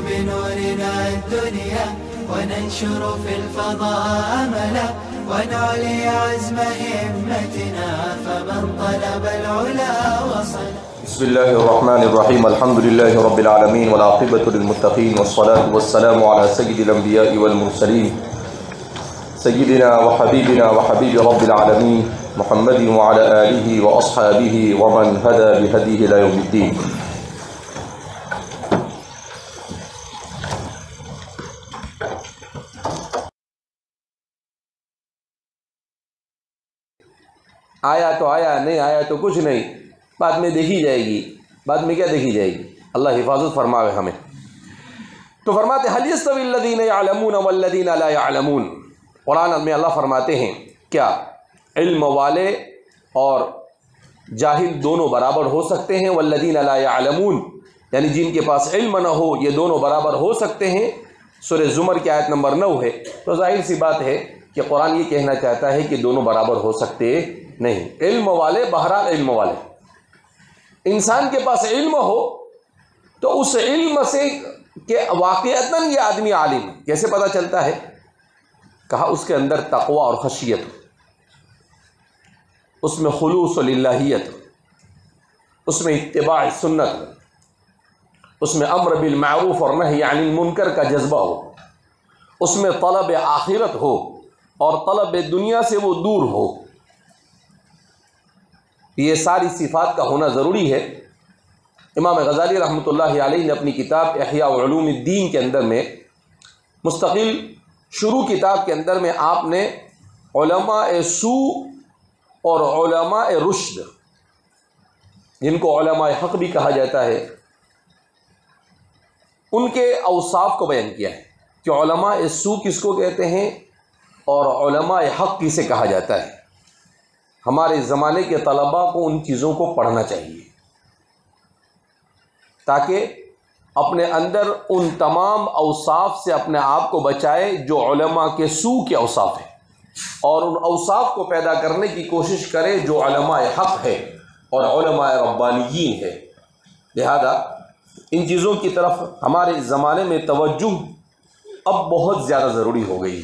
بنورنا الدنيا وننشر في الفضاء أملا ونعلي عزم همتنا فمن طلب العلا وصل. بسم الله الرحمن الرحيم. الحمد لله رب العالمين والعاقبة للمتقين والصلاة والسلام على سيد الأنبياء والمرسلين سيدنا وحبيبنا وحبيب رب العالمين محمد وعلى آله وأصحابه ومن هدى بهديه إلى يوم الدين. آیا تو آیا، نہیں آیا تو کچھ نہیں، بعد میں دیکھی جائے گی. بعد میں کیا دیکھی جائے گی؟ اللہ حفاظت فرماوے ہمیں. تو فرماتے هل يستوي الذين يعلمون والذين لا يعلمون. قرآن میں اللہ فرماتے ہیں کیا علم والے اور جاہل دونوں برابر ہو سکتے ہیں؟ والذین لا يعلمون یعنی جن کے پاس علم نہ ہو یہ دونوں برابر ہو سکتے ہیں. سورہ زمر کی آیت نمبر 9 ہے. تو ظاہر سی بات ہے کہ قرآن یہ کہنا چاہتا ہے کہ دونوں برابر ہو سکتے نہیں. علم والے بہرحال علم والے، انسان کے پاس علم ہو تو اس علم سے کہ واقعتاً یہ آدمی عالم کیسے پتہ چلتا ہے؟ کہا اس کے اندر تقوی اور خشیت، اس میں خلوص و للہیت، اس میں اتباع سنت، اس میں امر بالمعروف اور نہی عن المنکر کا جذبہ ہو، اس میں طلب آخرت ہو اور طلب دنیا سے وہ دور ہو. یہ ساری صفات کا ہونا ضروری ہے. امام غزالی رحمۃ اللہ علیہ نے اپنی کتاب احیاء علوم الدین کے اندر میں مستقل شروع کتاب کے اندر میں آپ نے علماء سوء اور علماء رشد، جن کو علماء حق بھی کہا جاتا ہے، ان کے اوصاف کو بیان کیا ہے کہ علماء سوء کس کو کہتے ہیں اور علماء حق کسے کہا جاتا ہے. ہمارے زمانے کے طلباء کو ان چیزوں کو پڑھنا چاہیے تاکہ اپنے اندر ان تمام اوصاف سے اپنے آپ کو بچائے جو علماء کے سوء کے اوصاف ہیں، اور ان اوصاف کو پیدا کرنے کی کوشش کرے جو علماء حق ہے اور علماء ربانیین ہے. لہذا ان چیزوں کی طرف ہمارے زمانے میں توجہ اب بہت زیادہ ضروری ہو گئی.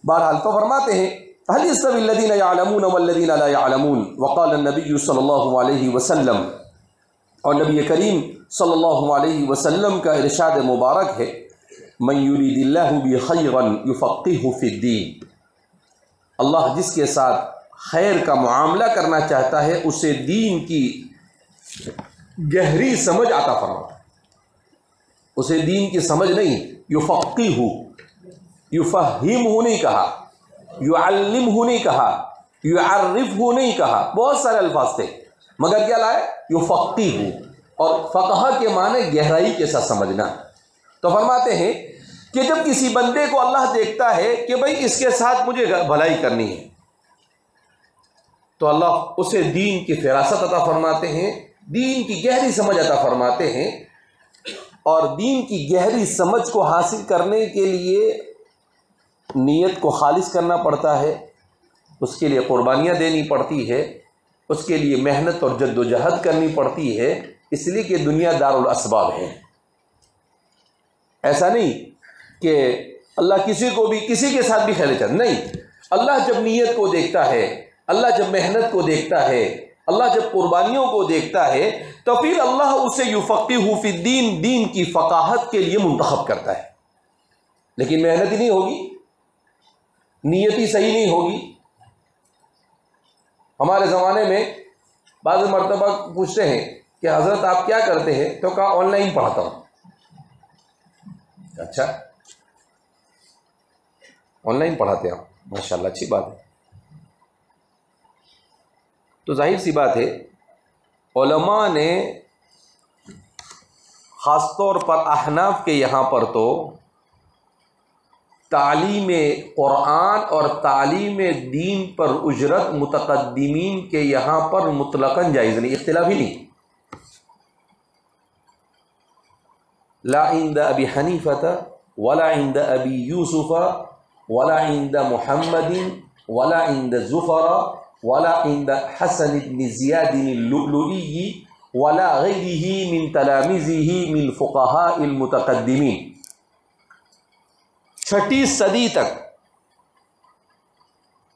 بہرحال تو فرماتے ہیں هل يستوي الذين يعلمون والذين لا يعلمون. وقال النبي صلی اللہ علیہ وسلم، اور نبی کریم صلی اللہ علیہ وسلم کا ارشاد مبارک ہے من یرید اللہ به خیرا یفقهه فی الدین. اللہ جس کے ساتھ خیر کا معاملہ کرنا چاہتا ہے اسے دین کی گہری سمجھ عطا فرماتا ہے. اسے دین کی سمجھ نہیں، یفقهه، یفہمہ نہیں کہا، یعلمہ نہیں کہا، یعرفہ نہیں کہا، بہت سارے الفاظ تھے مگر کیا لائے؟ یفقہہ. اور فقہ کے معنی گہرائی کے ساتھ سمجھنا. تو فرماتے ہیں کہ جب کسی بندے کو اللہ دیکھتا ہے کہ بھئی اس کے ساتھ مجھے بھلائی کرنی ہے تو اللہ اسے دین کی فراست عطا فرماتے ہیں، دین کی گہری سمجھ عطا فرماتے ہیں. اور دین کی گہری سمجھ کو حاصل کرنے کے لیے نیت کو خالص کرنا پڑتا ہے، اس کے لیے قربانیاں دینی پڑتی ہے، اس کے لیے محنت اور جد و جہد کرنی پڑتی ہے، اس لیے کہ دنیا دار الاسباب ہے. ایسا نہیں کہ اللہ کسی کو بھی کسی کے ساتھ بھی خیر چاہتا نہیں. اللہ جب نیت کو دیکھتا ہے، اللہ جب محنت کو دیکھتا ہے، اللہ جب قربانیوں کو دیکھتا ہے تو پھر اللہ اسے یفقہہ فی الدین، دین کی فقاہت کے لیے منتخب کرتا ہے. لیکن محنت ہی نہیں ہوگی، نیت ہی صحیح نہیں ہوگی. ہمارے زمانے میں بعض مرتبہ پوچھتے ہیں کہ حضرت آپ کیا کرتے ہیں؟ تو کہا آن لائن پڑھاتا ہوں. اچھا آن لائن پڑھاتے ہیں، ماشاءاللہ اچھی بات ہے. تو ظاہر سی بات ہے علماء نے خاص طور پر احناف کے یہاں پر تو تعلیم قرآن اور تعلیم دین پر اجرت متقدمین کے یہاں پر مطلقاً جائز نہیں، اختلاف ہی نہیں. لا عند ابی حنیفہ ولا عند ابی یوسف ولا عند محمد ولا عند زفر ولا عند حسن بن زیاد اللؤلؤی ولا غیرہ من تلامذہ من الفقہاء المتقدمین۔ 6 صدی تک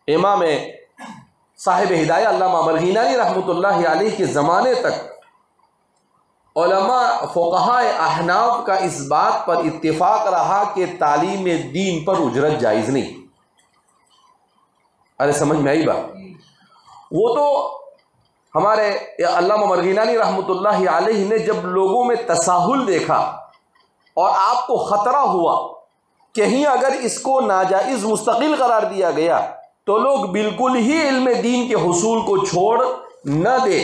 امام صاحب ہدایہ علامہ مرغینانی رحمۃ اللہ علیہ کے زمانے تک علماء فقہاء احناف کا اس بات پر اتفاق رہا کہ تعلیم دین پر اجرت جائز نہیں۔ ارے سمجھ میں آئی بات؟ وہ تو ہمارے علامہ مرغینانی رحمۃ اللہ علیہ نے جب لوگوں میں تساہل دیکھا اور آپ کو خطرہ ہوا کہیں اگر اس کو ناجائز مستقل قرار دیا گیا تو لوگ بالکل ہی علم دین کے حصول کو چھوڑ نہ دے،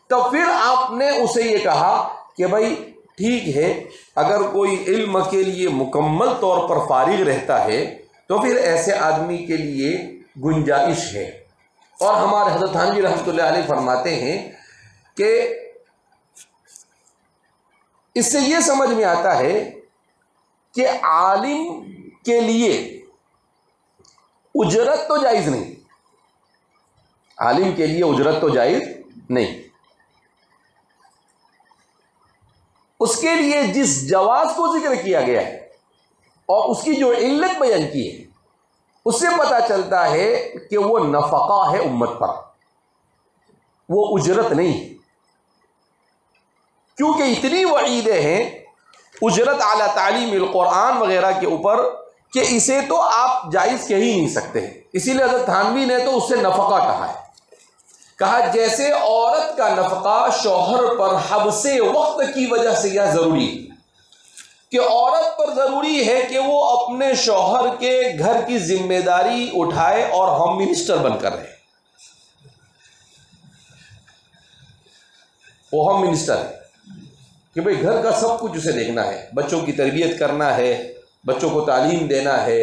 تو پھر آپ نے اسے یہ کہا کہ بھائی ٹھیک ہے، اگر کوئی علم کے لیے مکمل طور پر فارغ رہتا ہے تو پھر ایسے آدمی کے لیے گنجائش ہے۔ اور ہمارے حضرت تھانوی رحمۃ اللہ علیہ فرماتے ہیں کہ اس سے یہ سمجھ میں آتا ہے کہ عالم کے لیے اجرت تو جائز نہیں، عالم کے لیے اجرت تو جائز نہیں، اس کے لیے جس جواز کو ذکر کیا گیا ہے اور اس کی جو علت بیان کی ہے اس سے پتہ چلتا ہے کہ وہ نفقہ ہے امت پر، وہ اجرت نہیں، کیونکہ اتنی وعیدیں ہیں اجرت اعلی تعلیم القرآن وغیرہ کے اوپر کہ اسے تو آپ جائز کہہ ہی نہیں سکتے۔ اسی لیے حضرت تھانوی نے تو اس سے نفقہ کہا ہے، کہا جیسے عورت کا نفقہ شوہر پر حبس وقت کی وجہ سے یہ ضروری ہے کہ عورت پر ضروری ہے کہ وہ اپنے شوہر کے گھر کی ذمہ داری اٹھائے اور ہوم منسٹر بن کر رہے، وہ ہوم منسٹر ہے کہ بھئی گھر کا سب کچھ اسے دیکھنا ہے، بچوں کی تربیت کرنا ہے، بچوں کو تعلیم دینا ہے،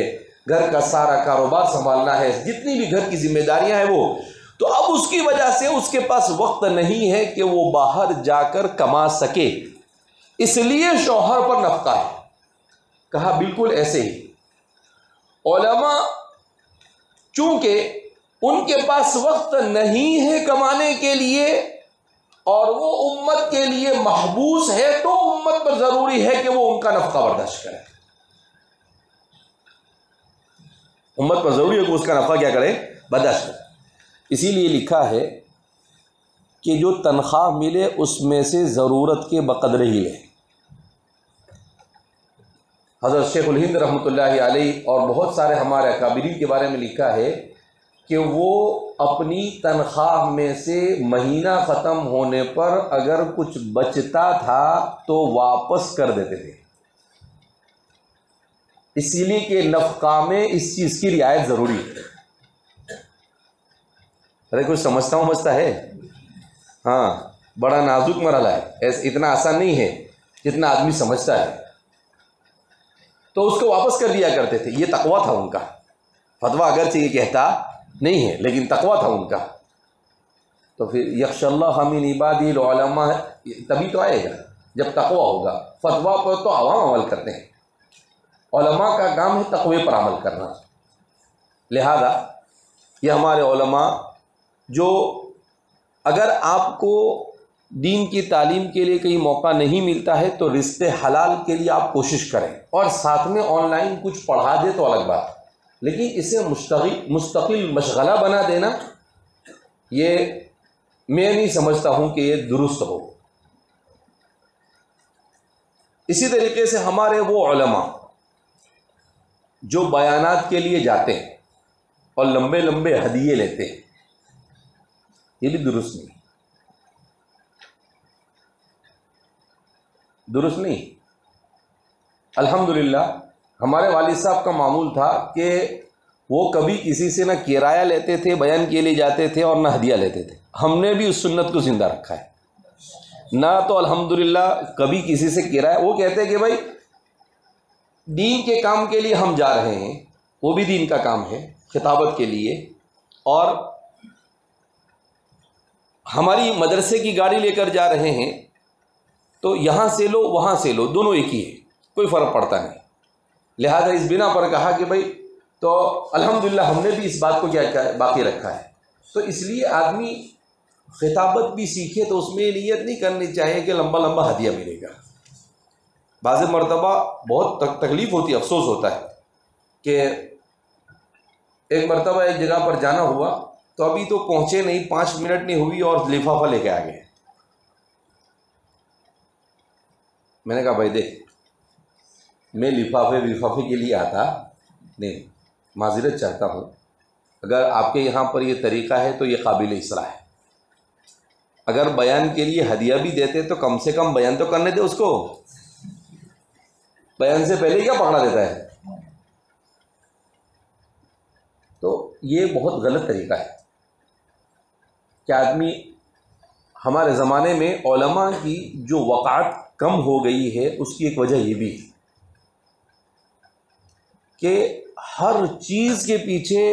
گھر کا سارا کاروبار سنبھالنا ہے، جتنی بھی گھر کی ذمہ داریاں ہیں وہ، تو اب اس کی وجہ سے اس کے پاس وقت نہیں ہے کہ وہ باہر جا کر کما سکے، اس لیے شوہر پر نفقہ ہے۔ کہا بالکل ایسے ہی علماء چونکہ ان کے پاس وقت نہیں ہے کمانے کے لیے اور وہ امت کے لیے محبوس ہے تو امت پر ضروری ہے کہ وہ ان کا نفقہ برداشت کرے، امت پر ضروری ہے کہ اس کا نفع کیا کرے، برداشت کرے۔ اسی لیے لکھا ہے کہ جو تنخواہ ملے اس میں سے ضرورت کے بقدر ہی لے۔ حضرت شیخ الہند رحمۃ اللہ علیہ اور بہت سارے ہمارے اکابرین کے بارے میں لکھا ہے کہ وہ اپنی تنخواہ میں سے مہینہ ختم ہونے پر اگر کچھ بچتا تھا تو واپس کر دیتے تھے، اسی لیے کہ نفقہ میں اس چیز کی رعایت ضروری ہے۔ ارے کچھ سمجھتا ہے؟ ہاں، بڑا نازک مرحلہ ہے، اتنا آسان نہیں ہے جتنا آدمی سمجھتا ہے۔ تو اس کو واپس کر دیا کرتے تھے، یہ تقویٰ تھا ان کا، فتویٰ اگرچہ یہ کہتا نہیں ہے لیکن تقویٰ تھا ان کا۔ تو پھر یخشى اللہ من عبادہ العلماء تبھی تو آئے گا جب تقویٰ ہوگا، فتویٰ پر تو عوام عمل کرتے ہیں، علماء کا کام ہے تقوی پر عمل کرنا۔ لہذا یہ ہمارے علماء جو اگر آپ کو دین کی تعلیم کے لیے کہیں موقع نہیں ملتا ہے تو رزق حلال کے لیے آپ کوشش کریں، اور ساتھ میں آن لائن کچھ پڑھا دے تو الگ بات، لیکن اسے مستقل مشغلہ بنا دینا یہ میں نہیں سمجھتا ہوں کہ یہ درست ہو۔ اسی طریقے سے ہمارے وہ علماء جو بیانات کے لیے جاتے ہیں اور لمبے لمبے ہدیے لیتے ہیں، یہ بھی درست نہیں، درست نہیں۔ الحمدللہ ہمارے والد صاحب کا معمول تھا کہ وہ کبھی کسی سے نہ کرایہ لیتے تھے، بیان کے لیے جاتے تھے، اور نہ ہدیہ لیتے تھے۔ ہم نے بھی اس سنت کو زندہ رکھا ہے، نہ تو الحمدللہ کبھی کسی سے کرایہ، وہ کہتے کہ بھائی دین کے کام کے لیے ہم جا رہے ہیں، وہ بھی دین کا کام ہے خطابت کے لیے، اور ہماری مدرسے کی گاڑی لے کر جا رہے ہیں تو یہاں سے لو وہاں سے لو، دونوں ایک ہی ہے، کوئی فرق پڑتا نہیں۔ لہذا اس بنا پر کہا کہ بھائی تو الحمدللہ ہم نے بھی اس بات کو کیا باقی رکھا ہے۔ تو اس لیے آدمی خطابت بھی سیکھے تو اس میں نیت نہیں کرنی چاہیے کہ لمبا لمبا ہدیہ ملے گا. بعض مرتبہ بہت تکلیف ہوتی ہے، افسوس ہوتا ہے کہ ایک مرتبہ ایک جگہ پر جانا ہوا تو ابھی تو پہنچے نہیں، 5 منٹ نہیں ہوئی اور لفافہ لے کے آ گئے. میں نے کہا بھائی دیکھ، میں لفافے کے لیے آتا نہیں، معذرت چاہتا ہوں، اگر آپ کے یہاں پر یہ طریقہ ہے تو یہ قابل اصلاح ہے. اگر بیان کے لیے ہدیہ بھی دیتے تو کم سے کم بیان تو کرنے دے اس کو، بیان سے پہلے کیا پکڑا دیتا ہے. تو یہ بہت غلط طریقہ ہے کہ آدمی، ہمارے زمانے میں علماء کی جو وقعت کم ہو گئی ہے اس کی ایک وجہ یہ بھی ہے کہ ہر چیز کے پیچھے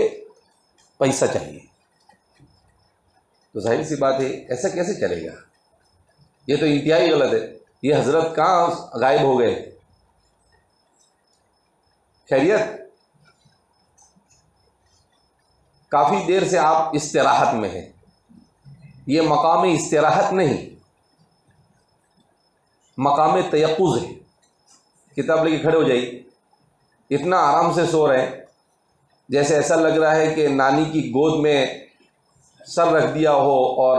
پیسہ چاہیے. تو ظاہر سی بات ہے ایسا کیسے چلے گا؟ یہ تو انتہائی غلط ہے. یہ حضرت کہاں غائب ہو گئے؟ خیریت؟ کافی دیر سے آپ استراحت میں ہیں. یہ مقام استراحت نہیں، مقام تیقظ ہے. کتاب لے کے کھڑے ہو جائیے. اتنا آرام سے سو رہے ہیں جیسے ایسا لگ رہا ہے کہ نانی کی گود میں سر رکھ دیا ہو اور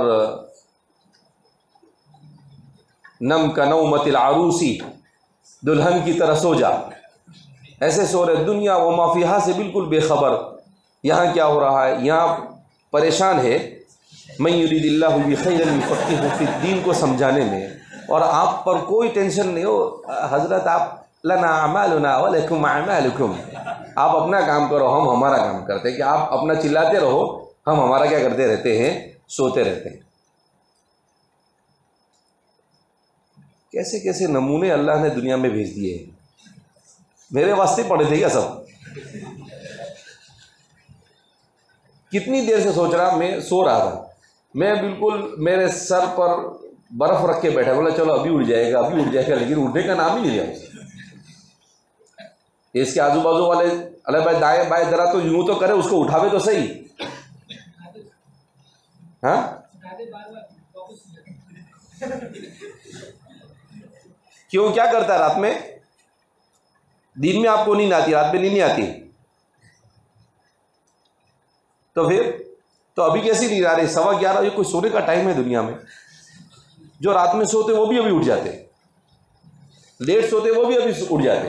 نم کا نومت العروسی، دلہن کی طرح سو جا. ایسے سو رہے، دنیا و ما فیہا سے بالکل بے خبر. یہاں کیا ہو رہا ہے؟ یہاں پریشان ہے من یرید اللہ بہ خیرا یفقہہ فی الدین کو سمجھانے میں، اور آپ پر کوئی ٹینشن نہیں ہو. حضرت آپ لنا اعمالنا ولکم اعمالکم، آپ اپنا کام کرو ہم ہمارا کام کرتے ہیں. کہ آپ اپنا چلاتے رہو، ہم ہمارا کیا کرتے رہتے ہیں؟ سوتے رہتے ہیں. کیسے کیسے نمونے اللہ نے دنیا میں بھیج دیے ہیں. میرے واسطے پڑے تھے کیا سب؟ کتنی دیر سے سوچ رہا، میں سو رہا تھا، میں بالکل میرے سر پر برف رکھ کے بیٹھا، بولا چلو ابھی اٹھ جائے گا ابھی اٹھ جائے گا، لیکن اٹھنے کا نام ہی نہیں لیا. اس کے آزو بازو والے، ارے بھائی دائیں بائیں ذرا تو یوں تو کرے، اس کو اٹھاوے تو صحیح. ہاں کیوں، کیا کرتا ہے رات میں؟ دن میں آپ کو نیند آتی، رات میں نیند نہیں آتی. تو پھر تو ابھی کیسی نیند آ رہی؟ 11:15، یہ کوئی سونے کا ٹائم ہے دنیا میں؟ جو رات میں سوتے وہ بھی ابھی اٹھ جاتے، لیٹ سوتے وہ بھی ابھی اٹھ جاتے.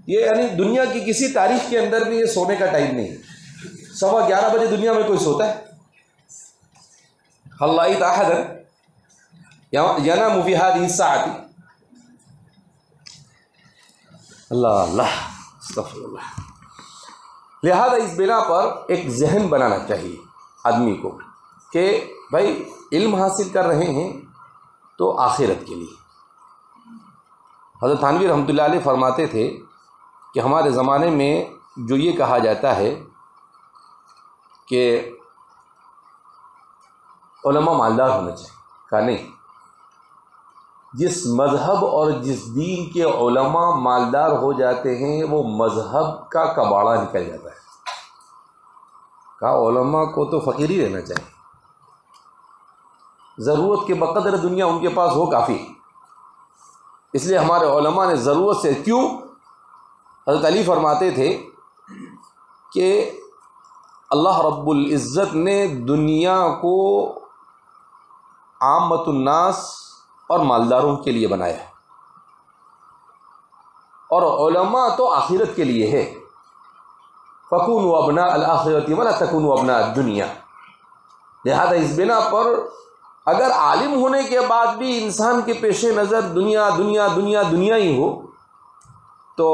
یہ یعنی دنیا کی کسی تاریخ کے اندر بھی یہ سونے کا ٹائم نہیں. 11:15 بجے دنیا میں کوئی سوتا ہے؟ حل رأيت أحدا ينام في هذه الساعة؟ اللہ اللہ استغفر اللہ. لہذا اس بنا پر ایک ذہن بنانا چاہیے آدمی کو کہ بھائی علم حاصل کر رہے ہیں تو آخرت کے لیے. حضرت تھانوی رحمۃ اللہ علیہ فرماتے تھے کہ ہمارے زمانے میں جو یہ کہا جاتا ہے کہ علماء مالدار ہونا چاہیے، کہا نہیں، جس مذہب اور جس دین کے علماء مالدار ہو جاتے ہیں وہ مذہب کا کباڑہ نکل جاتا ہے. کہا علماء کو تو فقیر ہی رہنا چاہیے، ضرورت کے بقدر دنیا ان کے پاس ہو کافی. اس لیے ہمارے علماء نے ضرورت سے، کیوں؟ حضرت علی فرماتے تھے کہ اللہ رب العزت نے دنیا کو عامت الناس اور مالداروں کے لیے بنایا ہے، اور علماء تو آخرت کے لیے ہے. فَكُونُوا أَبْنَاءَ الْآخِرَةِ وَلَا تَكُونُوا أَبْنَاءَ الدُّنْيَا. لہذا اس بنا پر اگر عالم ہونے کے بعد بھی انسان کے پیش نظر دنیا دنیا دنیا دنیا ہی ہو تو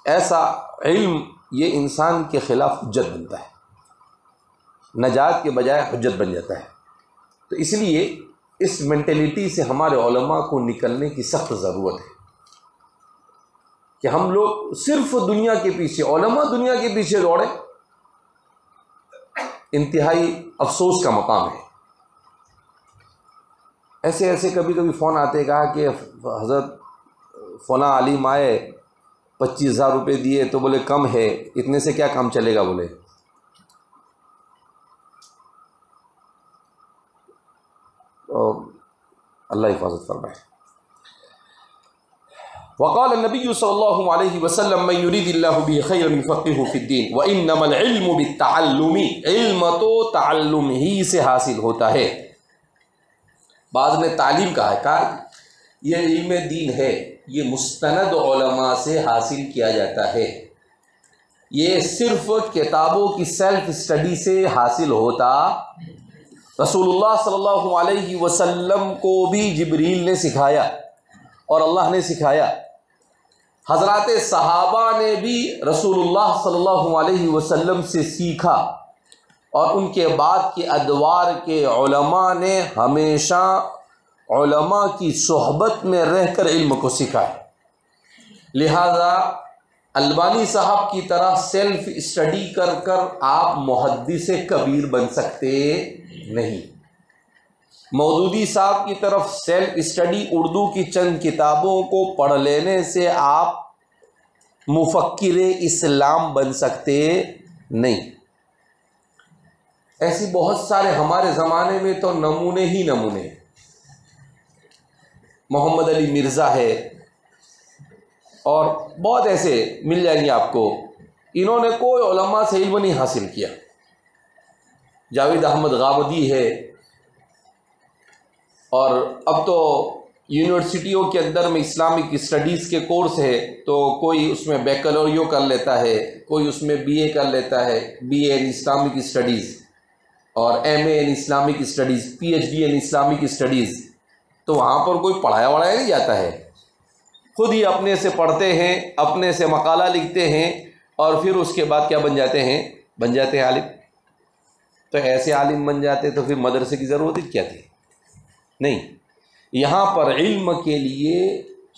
ایسا علم یہ انسان کے خلاف حجت بنتا ہے، نجات کے بجائے حجت بن جاتا ہے. تو اس لیے اس مینٹلٹی سے ہمارے علماء کو نکلنے کی سخت ضرورت ہے کہ ہم لوگ صرف دنیا کے پیچھے، علماء دنیا کے پیچھے دوڑیں. انتہائی افسوس کا مقام ہے. ایسے کبھی کبھی فون آتے، کہا کہ حضرت فلاں عالم آئے 25,000 روپے دیے تو بولے کم ہے، اتنے سے کیا کام چلے گا؟ بولے اور اللہ حفاظت فرمائے۔ وقال النبی صلی اللہ علیہ وسلم من یرید اللہ بہ خیرا یفقہہ فی الدین وانما العلم بالتعلم، علم تو تعلم ہی سے حاصل ہوتا ہے۔ بعض نے تعلیم کہا ہے، کہا یہ علم دین ہے، یہ مستند علماء سے حاصل کیا جاتا ہے، یہ صرف کتابوں کی سیلف اسٹڈی سے حاصل ہوتا۔ رسول اللہ صلی اللہ علیہ وسلم کو بھی جبریل نے سکھایا اور اللہ نے سکھایا، حضرات صحابہ نے بھی رسول اللہ صلی اللہ علیہ وسلم سے سیکھا، اور ان کے بعد کے ادوار کے علماء نے ہمیشہ علماء کی صحبت میں رہ کر علم کو سیکھا ہے۔ لہذا البانی صاحب کی طرح سیلف اسٹڈی کر کر آپ محدث کبیر بن سکتے نہیں۔ مودودی صاحب کی طرف سیلف اسٹڈی اردو کی چند کتابوں کو پڑھ لینے سے آپ مفکر اسلام بن سکتے نہیں۔ ایسی بہت سارے ہمارے زمانے میں تو نمونے ہی نمونے، محمد علی مرزا ہے اور بہت ایسے مل جائیں گے آپ کو، انہوں نے کوئی علماء سے علم نہیں حاصل کیا۔ جاوید احمد غامدی ہے، اور اب تو یونیورسٹیوں کے اندر میں اسلامک اسٹڈیز کے کورس ہے، تو کوئی اس میں بیکلوریو کر لیتا ہے، کوئی اس میں بی اے کر لیتا ہے، B A in Islamic studies, اور M A in Islamic studies, P H D in Islamic studies. تو وہاں پر کوئی پڑھایا وڑھایا نہیں جاتا ہے، خود ہی اپنے سے پڑھتے ہیں، اپنے سے مقالہ لکھتے ہیں، اور پھر اس کے بعد کیا بن جاتے ہیں عالم۔ تو ایسے عالم بن جاتے تو پھر مدرسے کی ضرورت ہی کیا تھی؟ نہیں، یہاں پر علم کے لیے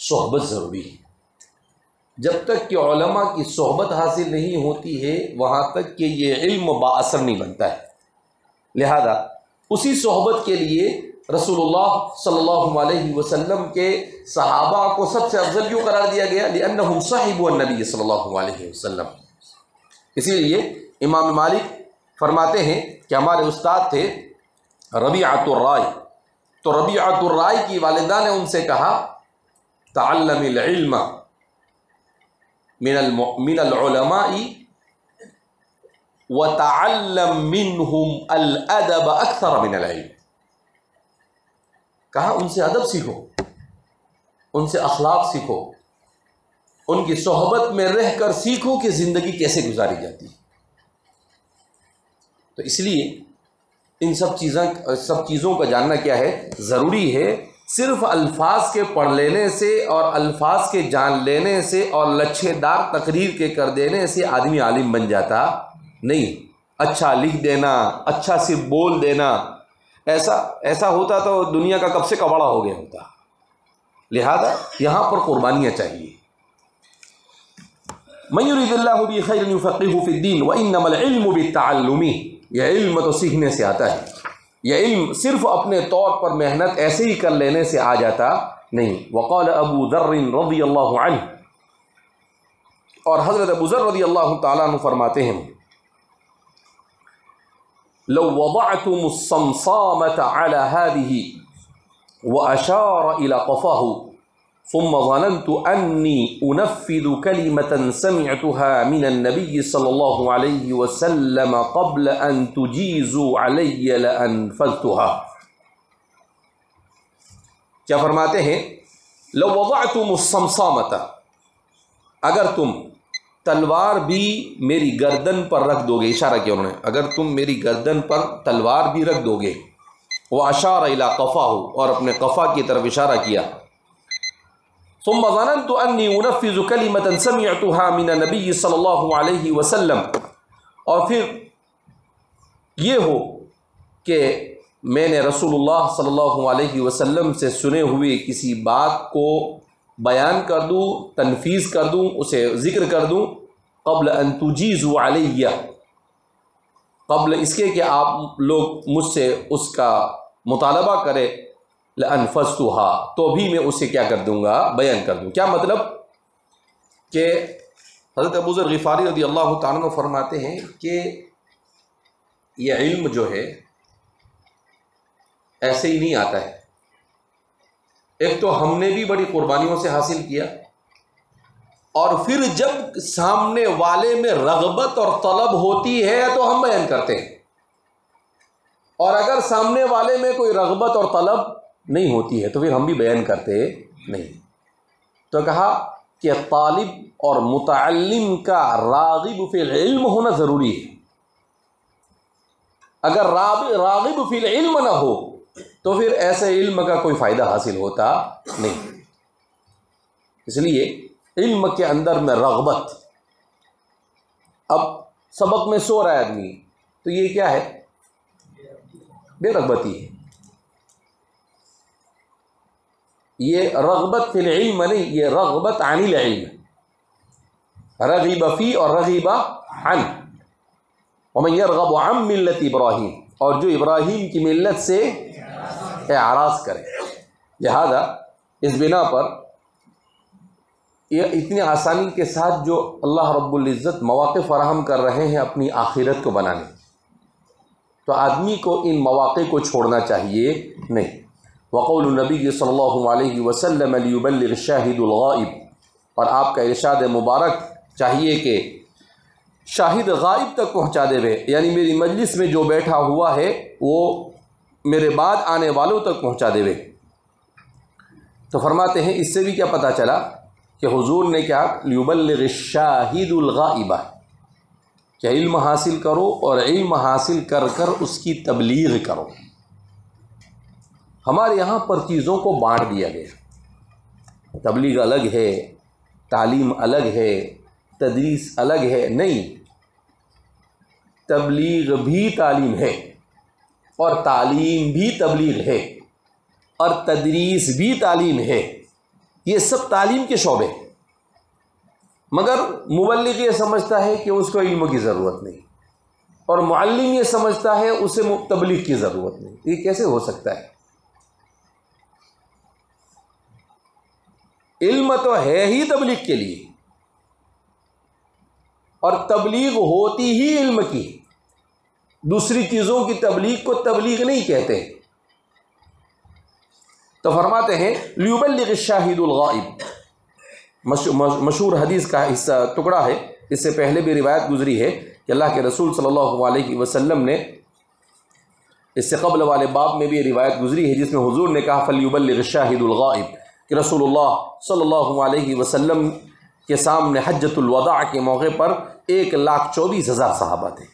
صحبت ضروری ہے۔ جب تک کہ علماء کی صحبت حاصل نہیں ہوتی ہے وہاں تک کہ یہ علم با اثر نہیں بنتا ہے۔ لہذا اسی صحبت کے لیے رسول اللہ صلی اللہ علیہ وسلم کے صحابہ کو سب سے افضل کیوں قرار دیا گیا؟ لأنہم صحبوا النبی صلی اللہ علیہ وسلم۔ اسی لیے امام مالک فرماتے ہیں کہ ہمارے استاد تھے ربیعۃ الرائے، تو ربیعۃ الرائے کی والدہ نے ان سے کہا تعلم العلم من العلماء وتعلم منهم الادب اکثر من العلم، کہا ان سے ادب سیکھو، ان سے اخلاق سیکھو، ان کی صحبت میں رہ کر سیکھو کہ زندگی کیسے گزاری جاتی ہے۔ تو اس لیے ان سب چیزوں کا جاننا کیا ہے؟ ضروری ہے۔ صرف الفاظ کے پڑھ لینے سے اور الفاظ کے جان لینے سے اور لچھے دار تقریر کے کر دینے سے آدمی عالم بن جاتا نہیں۔ اچھا لکھ دینا، اچھا صرف بول دینا، ایسا ہوتا تو دنیا کا کب سے کباڑا ہو گیا ہوتا۔ لہذا یہاں پر قربانیاں چاہیے۔ من یرید اللہ بہ خیرا یفقہہ فی الدین وانما العلم بالتعلم، یہ علم تو سیکھنے سے آتا ہے، یہ علم صرف اپنے طور پر محنت ایسے ہی کر لینے سے آ جاتا نہیں۔ وقال ابو ذر رضی اللہ عنہ، اور حضرت ابو ذر رضی اللہ تعالیٰ عنہ فرماتے ہیں لو وضعتم الصمصامة على هذه وأشار إلى قفاه ثم ظننت أني أنفذ كلمة سمعتها من النبي صلى الله عليه وسلم قبل أن تجيزوا علي لأنفذتها۔ کیا فرماتے ہیں؟ لو وضعتم الصمصامة، اگر تم تلوار بھی میری گردن پر رکھ دو گے، اشارہ کیا انہوں نے، اگر تم میری گردن پر تلوار بھی رکھ دو گے، واشار الی قفاہ، اور اپنے قفا کی طرف اشارہ کیا، ثم ظننت انی انفذ کلمة سمعتها من النبی صلی اللہ علیہ وسلم، اور پھر یہ ہو کہ میں نے رسول اللہ صلی اللہ علیہ وسلم سے سنے ہوئے کسی بات کو بیان کر دوں، تنفیذ کر دوں، اسے ذکر کر دوں، قبل ان تجیزوا علیہ، قبل اس کے کہ آپ لوگ مجھ سے اس کا مطالبہ کرے، لانفذتها، تو بھی میں اسے کیا کر دوں گا؟ بیان کر دوں۔ کیا مطلب؟ کہ حضرت ابو ذر غفاری رضی اللہ تعالیٰ عنہ فرماتے ہیں کہ یہ علم جو ہے ایسے ہی نہیں آتا ہے. ایک تو ہم نے بھی بڑی قربانیوں سے حاصل کیا، اور پھر جب سامنے والے میں رغبت اور طلب ہوتی ہے تو ہم بیان کرتے ہیں، اور اگر سامنے والے میں کوئی رغبت اور طلب نہیں ہوتی ہے تو پھر ہم بھی بیان کرتے نہیں. تو کہا کہ طالب اور متعلم کا راغب فی العلم ہونا ضروری ہے. اگر راغب فی العلم نہ ہو تو پھر ایسے علم کا کوئی فائدہ حاصل ہوتا نہیں. اس لیے علم کے اندر میں رغبت. اب سبق میں سو رہا ہے آدمی تو یہ کیا ہے؟ بے رغبتی ہے. یہ رغبت فی العلم نہیں، یہ رغبت عن العلم. رغب فی اور رغب عن. ومن يرغب عن ملت ابراہیم، اور جو ابراہیم کی ملت سے اعراض کرے. لہذا اس بنا پر یہ اتنی آسانی کے ساتھ جو اللہ رب العزت مواقع فراہم کر رہے ہیں اپنی آخرت کو بنانے، تو آدمی کو ان مواقع کو چھوڑنا چاہیے نہیں. وقول النبی صلی اللہ علیہ وسلم لیبلغ الشاہد الغائب، اور آپ کا ارشاد مبارک چاہیے کہ شاہد غائب تک پہنچا دے وے، یعنی میری مجلس میں جو بیٹھا ہوا ہے وہ میرے بعد آنے والوں تک پہنچا دے وے. تو فرماتے ہیں اس سے بھی کیا پتہ چلا کہ حضور نے کیا لیبلغ الشاہد الغائب، کہ علم حاصل کرو اور علم حاصل کر کر اس کی تبلیغ کرو. ہمارے یہاں پر چیزوں کو بانٹ دیا گیا. تبلیغ الگ ہے، تعلیم الگ ہے، تدریس الگ ہے. نہیں، تبلیغ بھی تعلیم ہے، اور تعلیم بھی تبلیغ ہے، اور تدریس بھی تعلیم ہے. یہ سب تعلیم کے شعبے. مگر مبلغ یہ سمجھتا ہے کہ اس کو علم کی ضرورت نہیں، اور معلم یہ سمجھتا ہے اسے تبلیغ کی ضرورت نہیں. یہ کیسے ہو سکتا ہے؟ علم تو ہے ہی تبلیغ کے لیے، اور تبلیغ ہوتی ہی علم کی. دوسری چیزوں کی تبلیغ کو تبلیغ نہیں کہتے. تو فرماتے ہیں لیبلغ الشاہد الغائب. مشہور حدیث کا حصہ ٹکڑا ہے، اس سے پہلے بھی روایت گزری ہے کہ اللہ کے رسول صلی اللہ علیہ وسلم نے، اس سے قبل والے باب میں بھی روایت گزری ہے جس میں حضور نے کہا فلیبلغ الشاہد الغائب، کہ رسول اللہ صلی اللہ علیہ وسلم کے سامنے حجۃ الوداع کے موقع پر 1,24,000 صحابہ تھے،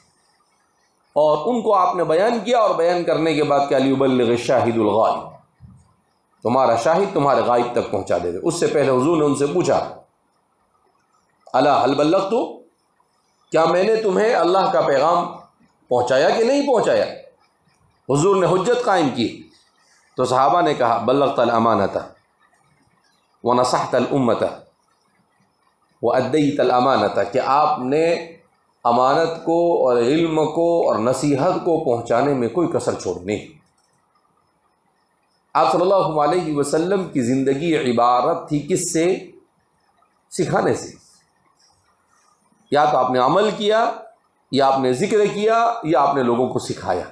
اور ان کو آپ نے بیان کیا، اور بیان کرنے کے بعد کیا لیبلغ الشاہد الغائب، تمہارا شاہد تمہارے غائب تک پہنچا دے گا. اس سے پہلے حضور نے ان سے پوچھا الا هل بلغت، کیا میں نے تمہیں اللہ کا پیغام پہنچایا کہ نہیں پہنچایا؟ حضور نے حجت قائم کی. تو صحابہ نے کہا بلغت الامانۃ ونصحت الامۃ وادیت الامانۃ، کہ آپ نے امانت کو اور علم کو اور نصیحت کو پہنچانے میں کوئی کسر چھوڑی نہیں. آپ صلی اللہ علیہ وسلم کی زندگی عبارت تھی کس سے؟ سکھانے سے. یا تو آپ نے عمل کیا، یا آپ نے ذکر کیا، یا آپ نے لوگوں کو سکھایا.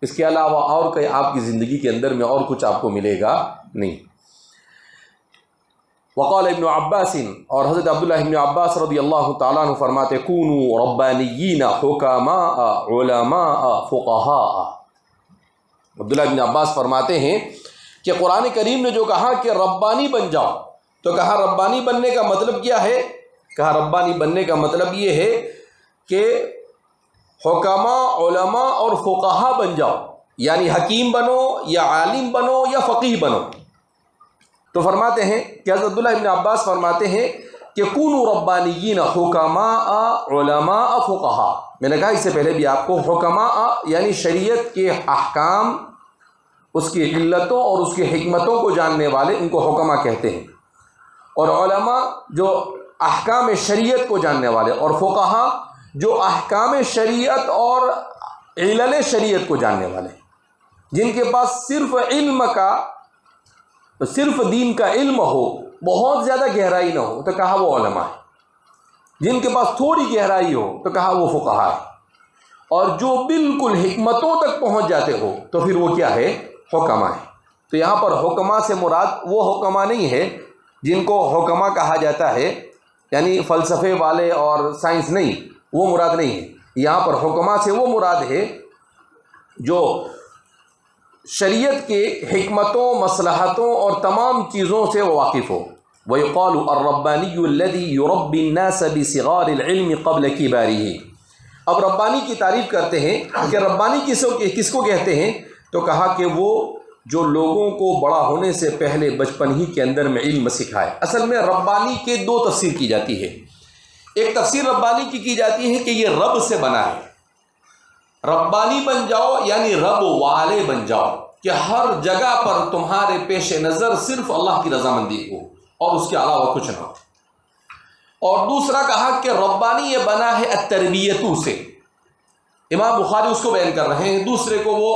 اس کے علاوہ اور کہیں آپ کی زندگی کے اندر میں اور کچھ آپ کو ملے گا نہیں. وقال ابن عباس، اور حضرت عبداللہ ابن عباس رضی اللہ تعالیٰ عنہ فرماتے کونوا ربانیین حکماء علماء فقہاء. عبداللہ ابن عباس فرماتے ہیں کہ قرآن کریم نے جو کہا کہ ربانی بن جاؤ، تو کہا ربانی بننے کا مطلب کیا ہے؟ کہا ربانی بننے کا مطلب یہ ہے کہ حکماء، علماء اور فقہا بن جاؤ، یعنی حکیم بنو یا عالم بنو یا فقیہ بنو. تو فرماتے ہیں کہ حضرت عبداللہ ابن عباس فرماتے ہیں کہ کونوا ربانیین حکماء علماء فقہا. میں نے کہا اس سے پہلے بھی آپ کو، حکماء یعنی شریعت کے احکام، اس کی علتوں اور اس کی حکمتوں کو جاننے والے، ان کو حکماء کہتے ہیں، اور علماء جو احکام شریعت کو جاننے والے، اور فقہا جو احکام شریعت اور علل شریعت کو جاننے والے، جن کے پاس صرف علم کا، صرف دین کا علم ہو، بہت زیادہ گہرائی نہ ہو، تو کہا وہ علماء ہے. جن کے پاس تھوڑی گہرائی ہو تو کہا وہ فقہا ہے، اور جو بالکل حکمتوں تک پہنچ جاتے ہو تو پھر وہ کیا ہے؟ حکما ہیں. تو یہاں پر حکما سے مراد وہ حکما نہیں ہے جن کو حکما کہا جاتا ہے، یعنی فلسفے والے اور سائنس نہیں، وہ مراد نہیں ہے. یہاں پر حکما سے وہ مراد ہے جو شریعت کے حکمتوں، مصلحتوں اور تمام چیزوں سے وہ واقف ہو. وَيُقَالُ الرَّبَّانِيُّ الَّذِي يُرَبِّي النَّاسَ بِصِغَارِ الْعِلْمِ قَبْلَ كِبَارِهِ. اب ربانی کی تعریف کرتے ہیں کہ ربانی کس کو کہتے ہیں، تو کہا کہ وہ جو لوگوں کو بڑا ہونے سے پہلے بچپن ہی کے اندر میں علم سکھائے. اصل میں ربانی کے دو تفسیر کی جاتی ہے. ایک تفسیر ربانی کی جاتی ہے کہ یہ رب سے بنا ہے. ربانی بن جاؤ یعنی رب والے بن جاؤ کہ ہر جگہ پر تمہارے پیش نظر صرف اللہ کی رضامندی ہو اور اس کے علاوہ کچھ نہ ہو. اور دوسرا کہا کہ ربانی یہ بنا ہے التربیتو سے. امام بخاری اس کو بیان کر رہے ہیں، دوسرے کو وہ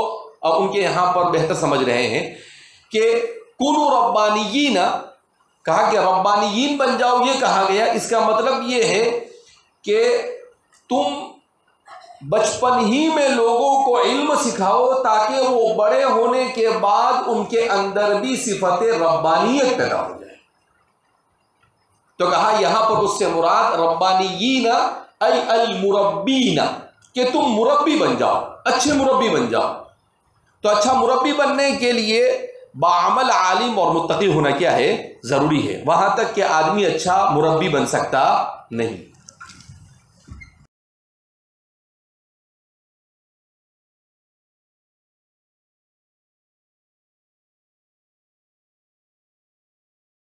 ان کے یہاں پر بہتر سمجھ رہے ہیں کہ کونوا ربانیین، کہا کہ ربانیین بن جاؤ. یہ کہا گیا، اس کا مطلب یہ ہے کہ تم بچپن ہی میں لوگوں کو علم سکھاؤ تاکہ وہ بڑے ہونے کے بعد ان کے اندر بھی صفت ربانیت پیدا ہو جائے. تو کہا یہاں پر اس سے مراد ربانیین ای المربین، کہ تم مربی بن جاؤ، اچھے مربی بن جاؤ. تو اچھا مربی بننے کے لیے باعمل عالم اور متقی ہونا کیا ہے؟ ضروری ہے. وہاں تک کہ آدمی اچھا مربی بن سکتا نہیں.